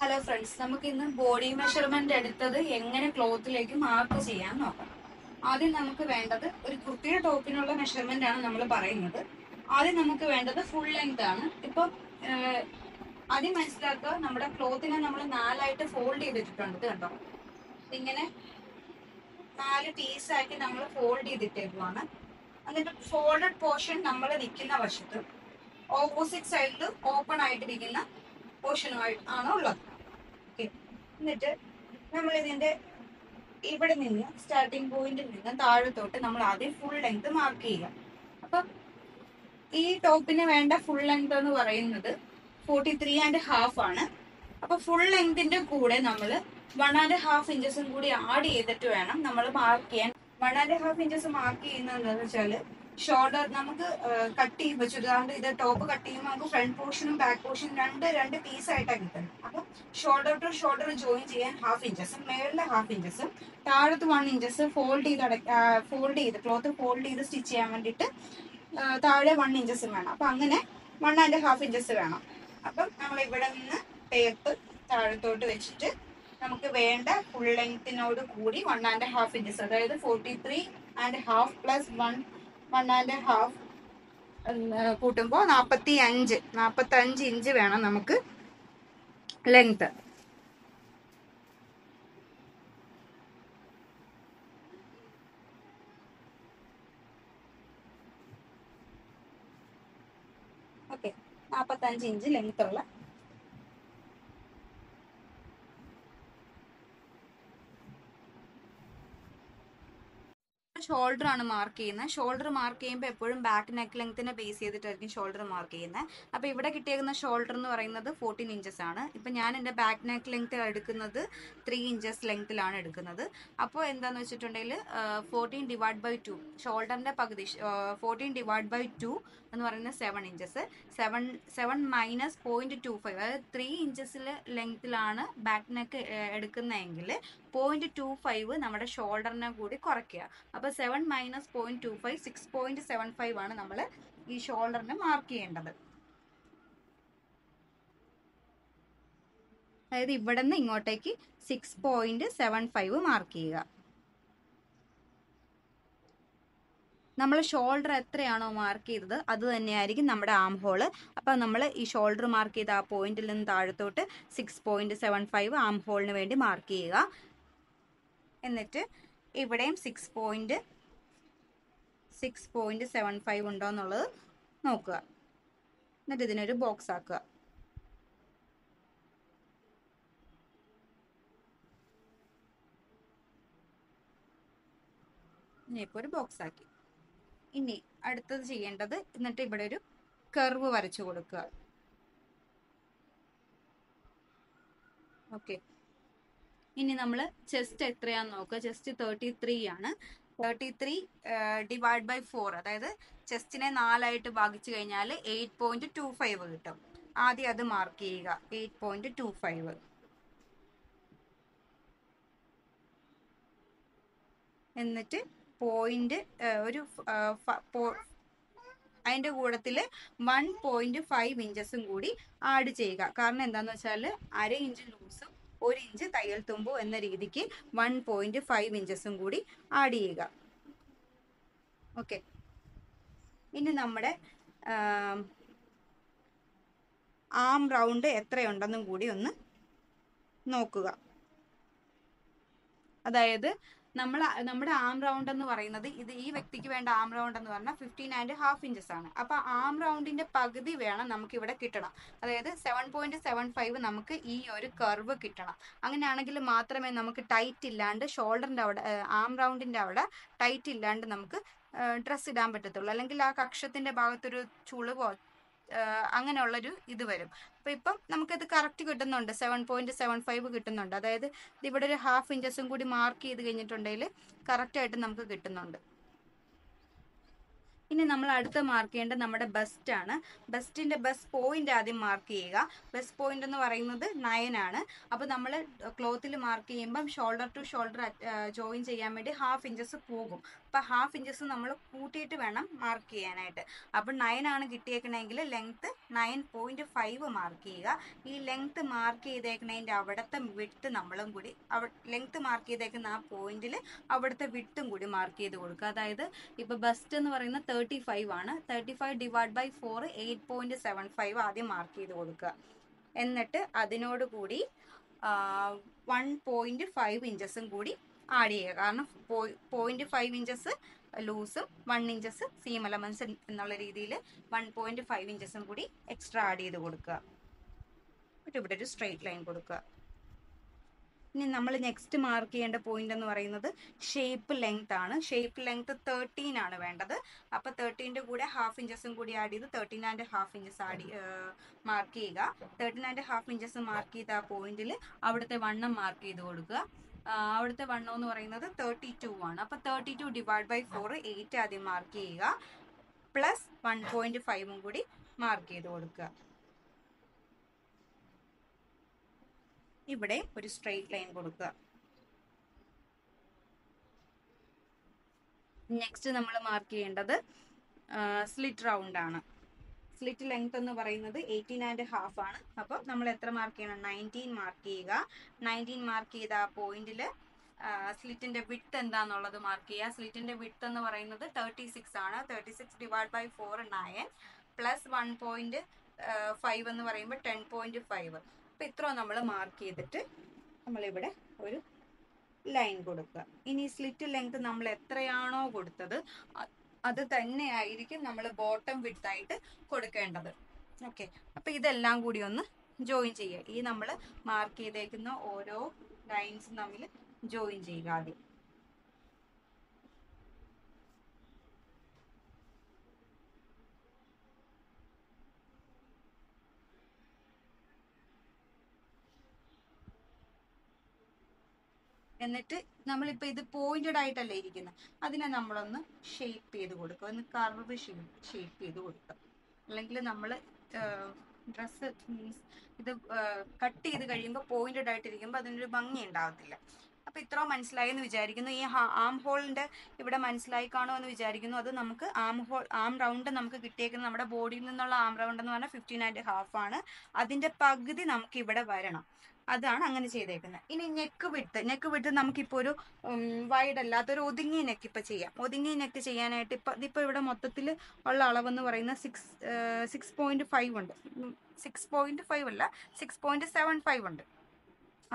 Hello friends, നമുക്ക് ഇന്ന് body measurement എടുത്തത് എങ്ങനെ ക്ലോത്തിലേക്ക് മാർക്ക് ചെയ്യാൻ നോക്കാം. ആദ്യം നമുക്ക് വേണ്ടത് ഒരു കുർത്തിയുടെ ടോപ്പിനുള്ള മെഷർമെന്റ് ആണ് നമ്മൾ പറയുന്നത്. ആദ്യം നമുക്ക് വേണ്ടത് ഫുൾ ലെങ്ത് ആണ്. ഇപ്പം ആദ്യം മനസ്സിലാക്കുക, നമ്മുടെ ക്ലോത്തിനെ നമ്മൾ നാലായിട്ട് ഫോൾഡ് ചെയ്തിട്ടുണ്ട്. ഇത് കണ്ടോ, ഇങ്ങനെ 4 പീസാക്കി നമ്മൾ ഫോൾഡ് ചെയ്തിട്ടേക്കുവാണ്. എന്നിട്ട് ഫോൾഡഡ് പോർഷൻ നമ്മൾ നിൽക്കുന്ന വശത്തും ഓപ്പോസിറ്റ് സൈഡിൽ ഓപ്പൺ ആയിട്ടിരിക്കുന്ന പോർഷനുമായിട്ട് ആണ് ഉള്ളത്. എന്നിട്ട് നമ്മൾ ഇതിന്റെ ഇവിടെ നിന്ന് സ്റ്റാർട്ടിംഗ് പോയിന്റിൽ നിന്ന് താഴത്തോട്ട് നമ്മൾ ആദ്യം ഫുൾ ലെങ്ത് മാർക്ക് ചെയ്യുക. അപ്പൊ ഈ ടോപ്പിന് വേണ്ട ഫുൾ ലെങ്ത് എന്ന് പറയുന്നത് 43.5 ആണ്. അപ്പൊ ഫുൾ ലെങ്തിന്റെ കൂടെ നമ്മൾ 1.5 ഇഞ്ചസും കൂടി ആഡ് ചെയ്തിട്ട് വേണം നമ്മൾ മാർക്ക് ചെയ്യാൻ. 1.5 ഇഞ്ചസ് മാർക്ക് ചെയ്യുന്നത് എന്താണെന്ന് വെച്ചാല് ഷോൾഡർ നമുക്ക് കട്ട് ചെയ്യുമ്പോൾ ചുരിദാറിന്റെ ഇത് ടോപ്പ് കട്ട് ചെയ്യുമ്പോൾ നമുക്ക് ഫ്രണ്ട് പോർഷനും ബാക്ക് പോർഷനും രണ്ട് പീസായിട്ടാണ് കിട്ടുന്നത്. അപ്പൊ ഷോൾഡർ ടു ഷോൾഡർ ജോയിൻ ചെയ്യാൻ 1/2 ഇഞ്ചസും മേളിലെ 1/2 ഇഞ്ചസും താഴത്ത് 1 ഇഞ്ചസ് ഫോൾഡ് ചെയ്ത് ക്ലോത്ത് ഫോൾഡ് ചെയ്ത് സ്റ്റിച്ച് ചെയ്യാൻ വേണ്ടിയിട്ട് താഴെ 1 ഇഞ്ചസും വേണം. അപ്പൊ അങ്ങനെ 1.5 ഇഞ്ചസ് വേണം. അപ്പം നമ്മൾ ഇവിടെ നിന്ന് ടേപ്പ് താഴത്തോട്ട് വെച്ചിട്ട് നമുക്ക് വേണ്ട ഫുൾ ലെങ്തിനോട് കൂടി 1.5 ഇഞ്ചസ്, അതായത് 43.5 പ്ലസ് 1.5 കൂട്ടുമ്പോൾ 45 ഇഞ്ച് വേണം നമുക്ക് ലെങ്ത്. ഓക്കെ, 45 ഇഞ്ച് ലെങ്ത് ഉള്ള ഷോൾഡർ ആണ് മാർക്ക് ചെയ്യുന്നത്. ഷോൾഡർ മാർക്ക് ചെയ്യുമ്പോൾ എപ്പോഴും ബാക്ക് നെക്ക് ലെങ്ത്തിനെ ബേസ് ചെയ്തിട്ടായിരിക്കും ഷോൾഡർ മാർക്ക് ചെയ്യുന്നത്. അപ്പൊ ഇവിടെ കിട്ടിയേക്കുന്ന ഷോൾഡർ എന്ന് പറയുന്നത് 14 ഇഞ്ചസ് ആണ്. ഇപ്പൊ ഞാൻ എന്റെ ബാക്ക് നെക്ക് ലെങ്ത് എടുക്കുന്നത് 3 ഇഞ്ചസ് ലെങ്ത്തിലാണ് എടുക്കുന്നത്. അപ്പോൾ എന്താന്ന് വെച്ചിട്ടുണ്ടെങ്കിൽ 14/2 ഷോൾഡറിന്റെ പകുതി 14/2 എന്ന് പറയുന്നത് 7 ഇഞ്ചസ്. 7 മൈനസ് 0.25, അതായത് 3 ഇഞ്ചസിൽ ലെങ്ത്തിലാണ് ബാക്ക് നെക്ക് എടുക്കുന്നതെങ്കിൽ 0.25 നമ്മുടെ ഷോൾഡറിനെ കൂടി കുറയ്ക്കുക. അപ്പൊ 7 മൈനസ് 0.25 6.75 ആണ് നമ്മൾ ഈ ഷോൾഡറിന് മാർക്ക് ചെയ്യേണ്ടത്. അതായത് ഇവിടെ നിന്ന് ഇങ്ങോട്ടേക്ക് 6.75 മാർക്ക് ചെയ്യുക. നമ്മൾ ഷോൾഡർ എത്രയാണോ മാർക്ക് ചെയ്തത് അത് തന്നെയായിരിക്കും നമ്മുടെ ആം ഹോള്. അപ്പൊ നമ്മൾ ഈ ഷോൾഡർ മാർക്ക് ചെയ്ത ആ പോയിന്റിൽ നിന്ന് താഴത്തോട്ട് 6.75 ആം ഹോളിന് വേണ്ടി മാർക്ക് ചെയ്യുക. എന്നിട്ട് ഇവിടെയും 6.75 ഉണ്ടോ എന്നുള്ളത് നോക്കുക. എന്നിട്ട് ഇതിനൊരു ബോക്സ് ആക്കുക. ഇനിയിപ്പോൾ ഒരു ബോക്സ് ആക്കി. ഇനി അടുത്തത് ചെയ്യേണ്ടത്, എന്നിട്ട് ഇവിടെ ഒരു കർവ് വരച്ചു കൊടുക്കുക. ഓക്കെ, ഇനി നമ്മൾ ചെസ്റ്റ് എത്രയാന്ന് നോക്കുക. ചെസ്റ്റ് 33 ആണ്. 33 ÷ 4, അതായത് ചെസ്റ്റിനെ 4ആയിട്ട് ഭാഗിച്ചു കഴിഞ്ഞാൽ 8.25 കിട്ടും. ആദ്യം അത് മാർക്ക് ചെയ്യുക, 8.25. എന്നിട്ട് പോയിന്റ് അതിന്റെ കൂടത്തില് 1.5 ഇഞ്ചസും കൂടി ആഡ് ചെയ്യുക. കാരണം എന്താന്ന് വെച്ചാൽ 1/2 ഇഞ്ച് ലൂസും 1 ഇഞ്ച് തയ്യൽ തുമ്പും എന്ന രീതിക്ക് 1.5 ഇഞ്ചസും കൂടി ആഡ് ചെയ്യുക. ഓക്കെ, ഇനി നമ്മുടെ ആം റൗണ്ട് എത്രയുണ്ടെന്നും കൂടി ഒന്ന് നോക്കുക. അതായത് നമ്മുടെ ആം റൗണ്ട് എന്ന് പറയുന്നത്, ഇത് ഈ വ്യക്തിക്ക് വേണ്ട ആം റൗണ്ട് എന്ന് പറഞ്ഞാൽ 15.5 ഇഞ്ചസ് ആണ്. അപ്പൊ ആം റൗണ്ടിന്റെ പകുതി വേണം നമുക്ക് ഇവിടെ കിട്ടണം. അതായത് 7.75 നമുക്ക് ഈ ഒരു കർവ് കിട്ടണം. അങ്ങനെയാണെങ്കിൽ മാത്രമേ നമുക്ക് ടൈറ്റ് ഇല്ലാണ്ട് ഷോൾഡറിന്റെ അവിടെ ആം റൗണ്ടിന്റെ അവിടെ ടൈറ്റ് ഇല്ലാണ്ട് നമുക്ക് ഡ്രസ്സ് ഇടാൻ പറ്റത്തുള്ളൂ. അല്ലെങ്കിൽ ആ കക്ഷത്തിന്റെ ഭാഗത്തൊരു ചുളിവോ അങ്ങനെയുള്ളൊരു ഇത് വരും. അപ്പൊ ഇപ്പം നമുക്കിത് കറക്റ്റ് കിട്ടുന്നുണ്ട്, 7.75 കിട്ടുന്നുണ്ട്. അതായത് ഇവിടെ ഒരു 1/2 ഇഞ്ചസും കൂടി മാർക്ക് ചെയ്ത് കഴിഞ്ഞിട്ടുണ്ടെങ്കിൽ കറക്റ്റ് ആയിട്ട് നമുക്ക് കിട്ടുന്നുണ്ട്. ഇനി നമ്മൾ അടുത്ത മാർക്ക് ചെയ്യേണ്ടത് നമ്മുടെ ബസ്റ്റ് ആണ്. ബസ്റ്റിന്റെ ബസ്റ്റ് പോയിന്റ് ആദ്യം മാർക്ക് ചെയ്യുക. ബസ്റ്റ് പോയിന്റ് എന്ന് പറയുന്നത് 9 ആണ്. അപ്പൊ നമ്മൾ ക്ലോത്തിൽ മാർക്ക് ചെയ്യുമ്പം ഷോൾഡർ ടു ഷോൾഡർ ജോയിൻ ചെയ്യാൻ വേണ്ടി 1/2 ഇഞ്ചസ് പോകും. അപ്പൊ 1/2 ഇഞ്ചസ് നമ്മൾ കൂട്ടിയിട്ട് വേണം മാർക്ക് ചെയ്യാനായിട്ട്. അപ്പൊ 9 ആണ് കിട്ടിയേക്കണമെങ്കിൽ ലെങ്ത് 9.5 മാർക്ക് ചെയ്യുക. ഈ ലെങ്ത് മാർക്ക് ചെയ്തേക്കണതിന്റെ അവിടുത്തെ വിട്ട് നമ്മളും കൂടി ലെങ്ത് മാർക്ക് ചെയ്തേക്കുന്ന ആ പോയിന്റിൽ അവിടുത്തെ വിട്ടും കൂടി മാർക്ക് ചെയ്ത് കൊടുക്കുക. അതായത് ഇപ്പൊ ബസ്റ്റ് എന്ന് പറയുന്ന 35 ആണ്. 35 ഡിവൈഡ് ബൈ 4 8.75 ആദ്യം മാർക്ക് ചെയ്ത് കൊടുക്കുക. എന്നിട്ട് അതിനോട് കൂടി 1.5 ഇഞ്ചസും കൂടി ആഡ് ചെയ്യുക. കാരണം 0.5 ഇഞ്ചസ് ലൂസും 1 ഇഞ്ചസ് സീം എലമെന്റ്സ് എന്നുള്ള രീതിയിൽ 1.5 ഇഞ്ചസും കൂടി എക്സ്ട്രാ ആഡ് ചെയ്ത് കൊടുക്കുക. ഇവിടെ ഒരു സ്ട്രെയിറ്റ് ലൈൻ കൊടുക്കുക. ഇനി നമ്മൾ നെക്സ്റ്റ് മാർക്ക് ചെയ്യേണ്ട പോയിന്റ് എന്ന് പറയുന്നത് ഷേപ്പ് ലെങ്ത് ആണ്. ഷേപ്പ് ലെങ്ത് 13 ആണ് വേണ്ടത്. അപ്പൊ 13ന്റെ കൂടെ 1/2 ഇഞ്ചസും കൂടി ആഡ് ചെയ്ത് 13.5 ഇഞ്ചസ് മാർക്ക് ചെയ്യുക. 13.5 ഇഞ്ചസ് മാർക്ക് ചെയ്ത ആ പോയിന്റിൽ അവിടുത്തെ വണ്ണം മാർക്ക് ചെയ്ത് കൊടുക്കുക. അവിടുത്തെ വണ്ണം എന്ന് പറയുന്നത് 32 ആണ്. അപ്പൊ 32 ഡിവൈഡ് ബൈ 4 8 ആദ്യം മാർക്ക് ചെയ്യുക. പ്ലസ് 1.5 കൂടി മാർക്ക് ചെയ്ത് കൊടുക്കുക. ഇവിടെ ഒരു സ്ട്രെയിറ്റ് ലൈൻ കൊടുക്കുക. നെക്സ്റ്റ് നമ്മൾ മാർക്ക് ചെയ്യേണ്ടത് സ്ലിറ്റ് റൗണ്ട് ആണ്. സ്ലിറ്റ് ലെങ്ത് എന്ന് പറയുന്നത് 18.5 ആണ്. അപ്പൊ നമ്മൾ എത്ര മാർക്ക് ചെയ്യണം? 19 മാർക്ക് ചെയ്യുക. 19 മാർക്ക് ചെയ്ത ആ പോയിന്റിൽ സ്ലിറ്റിന്റെ വിഡ്ത്ത് എന്താന്നുള്ളത് മാർക്ക് ചെയ്യുക. സ്ലിറ്റിന്റെ വിഡ്ത്ത് എന്ന് പറയുന്നത് 36 ആണ്. 36 ഡിവൈഡ് ബൈ 4 9 പ്ലസ് 1.5 എന്ന് പറയുമ്പോൾ 10.5. അപ്പൊ ഇത്ര നമ്മൾ മാർക്ക് ചെയ്തിട്ട് നമ്മളിവിടെ ഒരു ലൈൻ കൊടുക്കുക. ഇനി സ്ലിറ്റ് ലെങ്ത് നമ്മൾ എത്രയാണോ കൊടുത്തത് അത് തന്നെയായിരിക്കും നമ്മൾ ബോട്ടം വിഡ്ത്ത് ആയിട്ട് കൊടുക്കേണ്ടത്. ഓക്കെ, അപ്പൊ ഇതെല്ലാം കൂടി ഒന്ന് ജോയിൻ ചെയ്യുക. ഈ നമ്മൾ മാർക്ക് ചെയ്തേക്കുന്ന ഓരോ ലൈൻസും തമ്മിൽ ജോയിൻ ചെയ്യുക ആദ്യം. എന്നിട്ട് നമ്മളിപ്പോൾ ഇത് പോയിന്റഡ് ആയിട്ടല്ലേ ഇരിക്കുന്നത്, അതിനെ നമ്മളൊന്ന് ഷേപ്പ് ചെയ്ത് കൊടുക്കുക. ഒന്ന് കർവ് ഷേപ്പ് ചെയ്ത് കൊടുക്കുക. അല്ലെങ്കിൽ നമ്മൾ ഡ്രസ്സ് മീൻസ് ഇത് കട്ട് ചെയ്ത് കഴിയുമ്പോൾ പോയിന്റഡ് ആയിട്ടിരിക്കുമ്പോൾ അതിനൊരു ഭംഗി ഉണ്ടാവത്തില്ല. അപ്പൊ ഇത്രയും മനസ്സിലായി എന്ന് വിചാരിക്കുന്നു. ഈ ആം ഹോളിന്റെ ഇവിടെ മനസ്സിലായി കാണുമെന്ന് വിചാരിക്കുന്നു. അത് നമുക്ക് ആം റൗണ്ട് നമുക്ക് കിട്ടിയേക്കുന്നത് നമ്മുടെ ബോഡിയിൽ നിന്നുള്ള ആം റൗണ്ട് എന്ന് പറഞ്ഞാൽ 15.5 ആണ്. അതിന്റെ പകുതി നമുക്ക് ഇവിടെ വരണം. അതാണ് അങ്ങനെ ചെയ്തേക്കുന്നത്. ഇനി നെക്ക് വിട്ട് നമുക്കിപ്പോൾ ഒരു വൈഡ് അല്ലാത്തൊരു ഒതുങ്ങിയ നെക്ക് ഇപ്പൊ ചെയ്യാം. ഒതുങ്ങിയ നെക്ക് ചെയ്യാനായിട്ട് ഇതിപ്പോ ഇവിടെ മൊത്തത്തിൽ ഉള്ള അളവെന്ന് പറയുന്നത് 6.5 ഉണ്ട്. 6.5 അല്ല 6.75 ഉണ്ട്.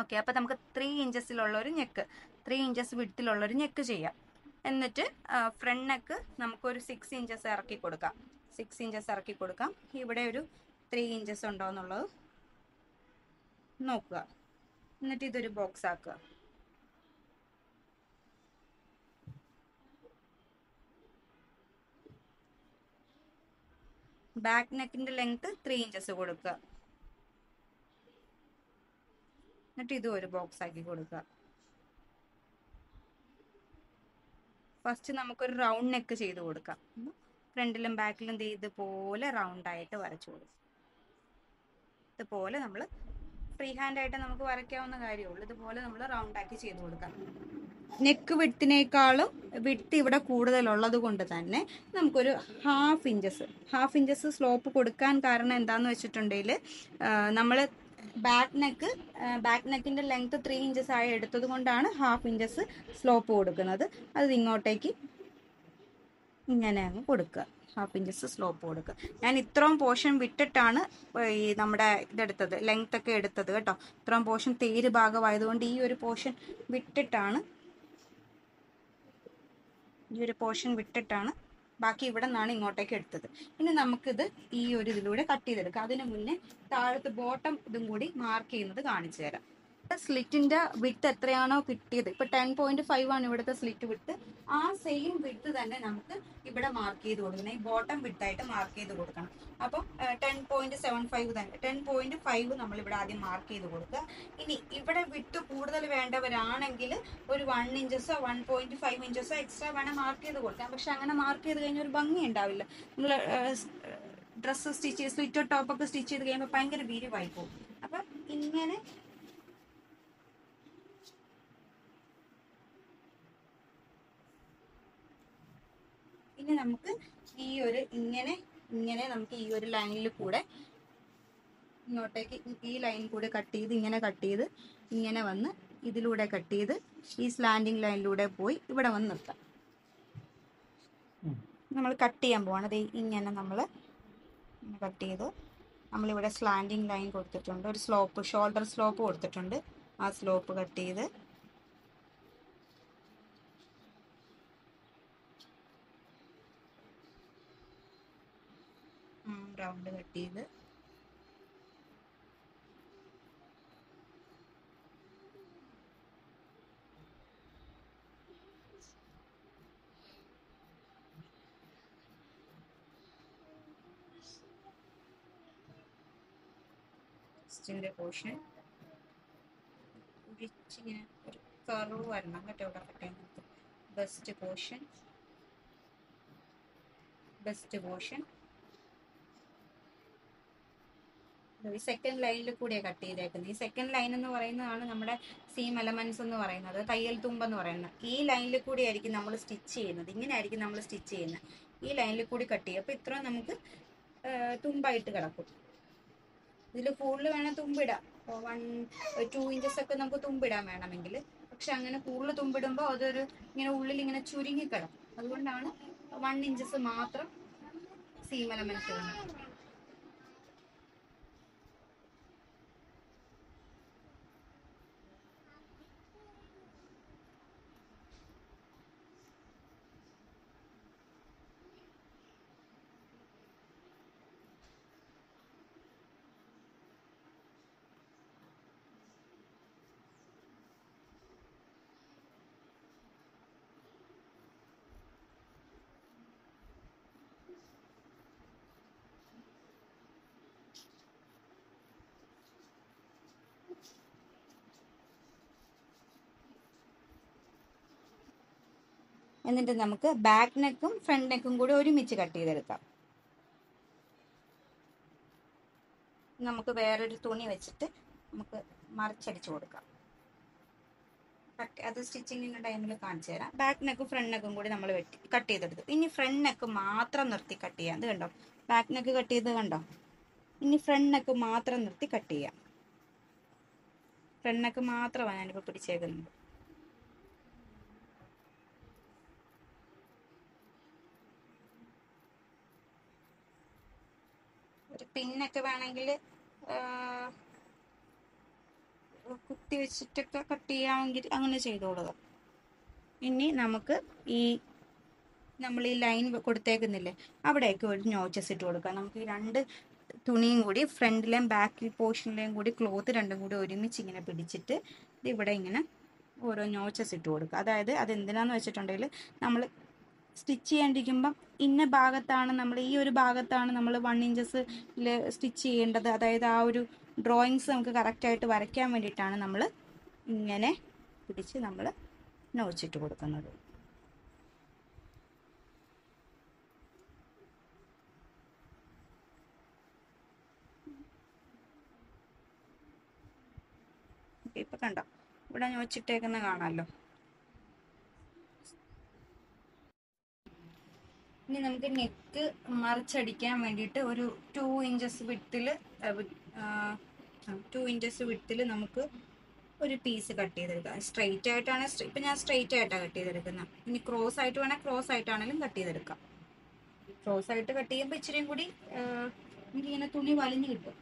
ഓക്കെ, അപ്പൊ നമുക്ക് 3 ഇഞ്ചസിലുള്ള ഒരു നെക്ക്, 3 ഇഞ്ചസ് വിഡ്ത്തിലുള്ള ഒരു നെക്ക് ചെയ്യാം. എന്നിട്ട് ഫ്രണ്ട് നെക്ക് നമുക്കൊരു 6 ഇഞ്ചസ് ഇറക്കി കൊടുക്കാം. 6 ഇഞ്ചസ് ഇറക്കി കൊടുക്കാം. ഇവിടെ ഒരു 3 ഇഞ്ചസ് ഉണ്ടോ എന്നുള്ളത് നോക്കുക. എന്നിട്ട് ഇതൊരു ബോക്സ് ആക്കുക. ബാക്ക് നെക്കിന്റെ ലെങ്ത് 3 ഇഞ്ചസ് കൊടുക്കുക. എന്നിട്ട് ഇതും ഒരു ബോക്സ് ആക്കി കൊടുക്കുക. ഫസ്റ്റ് നമുക്കൊരു റൗണ്ട് നെക്ക് ചെയ്ത് കൊടുക്കാം. ഫ്രണ്ടിലും ബാക്കിലും ഇതുപോലെ റൗണ്ട് ആയിട്ട് വരച്ചു കൊടുക്കും. ഇതുപോലെ നമ്മൾ ഫ്രീ ഹാൻഡ് ആയിട്ട് നമുക്ക് വരയ്ക്കാവുന്ന കാര്യമുള്ളൂ. ഇതുപോലെ നമ്മൾ റൗണ്ട് ആക്കി ചെയ്ത് കൊടുക്കാം. നെക്ക് വിഡ്ത്തിനേക്കാളും വിഡ്ത്ത് ഇവിടെ കൂടുതലുള്ളത് കൊണ്ട് തന്നെ നമുക്കൊരു 1/2 ഇഞ്ചസ് സ്ലോപ്പ് കൊടുക്കാൻ കാരണം എന്താന്ന് വെച്ചിട്ടുണ്ടെങ്കിൽ നമ്മൾ ബാക്ക് നെക്കിന്റെ ലെങ്ത് 3 ഇഞ്ചസ് ആയി എടുത്തത് കൊണ്ടാണ് 1/2 ഇഞ്ചസ് സ്ലോപ്പ് കൊടുക്കുന്നത്. അത് ഇങ്ങോട്ടേക്ക് ഇങ്ങനെ അങ്ങ് കൊടുക്കുക. 1/2 ഇഞ്ചസ് സ്ലോപ്പ് കൊടുക്കുക. ഞാൻ ഇത്രയും പോർഷൻ വിട്ടിട്ടാണ് ഈ നമ്മുടെ ഇതെടുത്തത്, ലെങ്ത് ഒക്കെ എടുത്തത് കേട്ടോ. ഇത്രയും പോർഷൻ തേര് ഭാഗമായതുകൊണ്ട് ഈ ഒരു പോർഷൻ വിട്ടിട്ടാണ് ബാക്കി ഇവിടെ നിന്നാണ് ഇങ്ങോട്ടേക്ക് എടുത്തത്. ഇനി നമുക്കിത് ഈ ഒരു ഇതിലൂടെ കട്ട് ചെയ്തെടുക്കാം. അതിന് മുന്നേ താഴത്ത് ബോട്ടം ഇതും കൂടി മാർക്ക് ചെയ്യുന്നത് കാണിച്ചു തരാം. സ്ലിറ്റിന്റെ വിട്ട് എത്രയാണോ കിട്ടിയത്, ഇപ്പൊ 10.5 ആണ് ഇവിടുത്തെ സ്ലിറ്റ് വിട്ട്, ആ സെയിം വിട്ട് തന്നെ നമുക്ക് ഇവിടെ മാർക്ക് ചെയ്ത് കൊടുക്കണം. ഈ ബോട്ടം വിട്ടായിട്ട് മാർക്ക് ചെയ്ത് കൊടുക്കണം. അപ്പം 10.75 തന്നെ, 10.5 നമ്മൾ ഇവിടെ ആദ്യം മാർക്ക് ചെയ്ത് കൊടുക്കുക. ഇനി ഇവിടെ വിട്ട് കൂടുതൽ വേണ്ടവരാണെങ്കിൽ ഒരു 1 ഇഞ്ചസോ 1.5 ഇഞ്ചസോ എക്സ്ട്രാ വേണം മാർക്ക് ചെയ്ത് കൊടുക്കാം. പക്ഷെ അങ്ങനെ മാർക്ക് ചെയ്ത് കഴിഞ്ഞാൽ ഒരു ഭംഗി ഉണ്ടാവില്ല. നമ്മൾ ഡ്രസ്സ് സ്റ്റിച്ച് ചെയ്ത് സ്ലിറ്റർ ടോപ്പൊക്കെ സ്റ്റിച്ച് ചെയ്ത് കഴിയുമ്പോൾ ഭയങ്കര വിരിവായി പോകും. അപ്പം ഇങ്ങനെ ഇനി നമുക്ക് ഈ ഒരു ഇങ്ങനെ നമുക്ക് ഈ ഒരു ലൈനിൽ കൂടെ ഇങ്ങോട്ടേക്ക് ഈ ലൈൻ കൂടെ കട്ട് ചെയ്ത് ഇങ്ങനെ വന്ന് ഇതിലൂടെ കട്ട് ചെയ്ത് ഈ സ്ലാൻഡിങ് ലൈനിലൂടെ പോയി ഇവിടെ വന്ന് നിർത്താം. നമ്മൾ കട്ട് ചെയ്യാൻ പോവാണ്. അത് ഇങ്ങനെ നമ്മൾ കട്ട് ചെയ്ത് നമ്മളിവിടെ സ്ലാൻഡിങ് ലൈൻ കൊടുത്തിട്ടുണ്ട്, ഒരു സ്ലോപ്പ് ഷോൾഡർ സ്ലോപ്പ് കൊടുത്തിട്ടുണ്ട്. ആ സ്ലോപ്പ് കട്ട് ചെയ്ത് റൗണ്ട് കട്ട് ചെയ്ത് ചെസ്റ്റിന്റെ പോർഷൻ ഇങ്ങനെ ഒരു കർവ് വരണം കേട്ടോ. ഇവിടെ കട്ട് ചെയ്യുന്നത് ബെസ്റ്റ് പോർഷൻ ഈ സെക്കൻഡ് ലൈനിൽ കൂടിയാണ് കട്ട് ചെയ്തേക്കുന്നത്. ഈ സെക്കൻഡ് ലൈൻ എന്ന് പറയുന്നതാണ് നമ്മുടെ സീം എലമെന്റ്സ് എന്ന് പറയുന്നത്, തയ്യൽ തുമ്പ് എന്ന് പറയുന്നത്. ഈ ലൈനിൽ കൂടി ആയിരിക്കും നമ്മൾ സ്റ്റിച്ച് ചെയ്യുന്നത്. ഇങ്ങനെ ആയിരിക്കും നമ്മൾ സ്റ്റിച്ച് ചെയ്യുന്നത്. ഈ ലൈനിൽ കൂടി കട്ട് ചെയ്യും. അപ്പോൾ ഇത്ര നമുക്ക് തുമ്പായിട്ട് കിടക്കും. ഇതിൽ കൂടുതൽ വേണം തുമ്പിടാം. 2 ഇഞ്ചസ് ഒക്കെ നമുക്ക് തുമ്പിടാൻ വേണമെങ്കിൽ. പക്ഷെ അങ്ങനെ കൂടുതൽ തുമ്പിടുമ്പോൾ അതൊരു ഇങ്ങനെ ഉള്ളിൽ ഇങ്ങനെ ചുരുങ്ങി കിടക്കും. അതുകൊണ്ടാണ് 1 ഇഞ്ചസ് മാത്രം സീം എലമെന്റ്സ് വേണം. എന്നിട്ട് നമുക്ക് ബാക്ക് നെക്കും ഫ്രണ്ട് നെക്കും കൂടി ഒരുമിച്ച് കട്ട് ചെയ്തെടുക്കാം. നമുക്ക് വേറൊരു തുണി വെച്ചിട്ട് നമുക്ക് മറിച്ചടിച്ചു കൊടുക്കാം. അത് സ്റ്റിച്ചിങ്ങിന്റെ ടൈമിൽ കാണിച്ചു തരാം. ബാക്ക് നെക്കും ഫ്രണ്ട് നെക്കും കൂടി നമ്മൾ കട്ട് ചെയ്തെടുത്തു. ഇനി ഫ്രണ്ട് നെക്ക് മാത്രം നിർത്തി കട്ട് ചെയ്യാം. അത് കണ്ടോ, ബാക്ക് നെക്ക് കട്ട് ചെയ്ത് കണ്ടോ. ഇനി ഫ്രണ്ട് നെക്ക് മാത്രം നിർത്തി കട്ട് ചെയ്യാം. ഫ്രണ്ട് നെക്ക് മാത്രമാണ് ഞാനിപ്പോൾ പിടിച്ചേക്കുന്നത്. ഒരു പിന്നൊക്കെ വേണമെങ്കിൽ കുത്തി വെച്ചിട്ടൊക്കെ കട്ട് ചെയ്യാമെങ്കിൽ അങ്ങനെ ചെയ്തോളുക. ഇനി നമുക്ക് നമ്മൾ ഈ ലൈൻ കൊടുത്തേക്കുന്നില്ലേ, അവിടെയൊക്കെ ഒരു നോച്ചസ് ഇട്ട് കൊടുക്കാം. നമുക്ക് ഈ 2 തുണിയും കൂടി ഫ്രണ്ടിലെയും ബാക്ക് പോർഷനിലെയും കൂടി ക്ലോത്ത് രണ്ടും കൂടി ഒരുമിച്ച് ഇങ്ങനെ പിടിച്ചിട്ട് ഇവിടെ ഇങ്ങനെ ഓരോ നോച്ചസ് ഇട്ട് കൊടുക്കുക. അതായത് അതെന്തിനാന്ന് വെച്ചിട്ടുണ്ടെങ്കിൽ നമ്മൾ സ്റ്റിച്ച് ചെയ്യാണ്ടിരിക്കുമ്പം ഇന്ന ഭാഗത്താണ് നമ്മൾ ഈ ഒരു ഭാഗത്താണ് നമ്മൾ 1 ഇഞ്ചസിൽ സ്റ്റിച്ച് ചെയ്യേണ്ടത്. അതായത് ആ ഒരു ഡ്രോയിങ്സ് നമുക്ക് കറക്റ്റായിട്ട് വരയ്ക്കാൻ വേണ്ടിയിട്ടാണ് നമ്മൾ ഇങ്ങനെ പിടിച്ച് നമ്മൾ നോച്ചിട്ട് കൊടുക്കുന്നത്. ഇപ്പം കണ്ടോ, ഇവിടെ നോച്ചിട്ടേക്കുന്ന കാണാമല്ലോ. ഇനി നമുക്ക് നെക്ക് മറിച്ചടിക്കാൻ വേണ്ടിയിട്ട് ഒരു 2 ഇഞ്ചസ് വിട്ടിൽ 2 ഇഞ്ചസ് വിട്ടിൽ നമുക്ക് ഒരു പീസ് കട്ട് ചെയ്തെടുക്കാം. സ്ട്രെയിറ്റ് ആയിട്ടാണ്, ഇപ്പം ഞാൻ സ്ട്രെയിറ്റ് ആയിട്ടാണ് കട്ട് ചെയ്തെടുക്കുന്നത്. ഇനി ക്രോസ് ആയിട്ട് വേണേൽ ക്രോസ് ആയിട്ടാണെങ്കിലും കട്ട് ചെയ്തെടുക്കാം. ക്രോസ് ആയിട്ട് കട്ട് ചെയ്യുമ്പോൾ ഇച്ചിരിയും കൂടി എനിക്കിങ്ങനെ തുണി വലിഞ്ഞു കിട്ടും.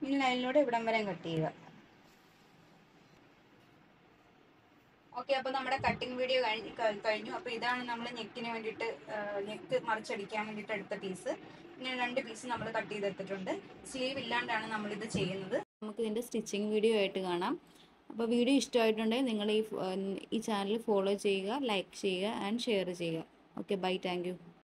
ഈ ലൈനിലൂടെ ഇവിടം വരെ കട്ട് ചെയ്യുക. ഓക്കെ, അപ്പോൾ നമ്മുടെ കട്ടിങ് വീഡിയോ കഴിഞ്ഞു. അപ്പോൾ ഇതാണ് നമ്മൾ നെക്കിന് വേണ്ടിയിട്ട്, നെക്ക് മറിച്ചടിക്കാൻ വേണ്ടിയിട്ട് എടുത്ത പീസ്. പിന്നെ 2 പീസ് നമ്മൾ കട്ട് ചെയ്തെടുത്തിട്ടുണ്ട്. സ്ലീവ് ഇല്ലാണ്ടാണ് നമ്മളിത് ചെയ്യുന്നത്. നമുക്ക് ഇതിൻ്റെ സ്റ്റിച്ചിങ് വീഡിയോ ആയിട്ട് കാണാം. അപ്പോൾ വീഡിയോ ഇഷ്ടമായിട്ടുണ്ടെങ്കിൽ നിങ്ങൾ ഈ ചാനൽ ഫോളോ ചെയ്യുക, ലൈക്ക് ചെയ്യുക ആൻഡ് ഷെയർ ചെയ്യുക. Okay, bye, thank U.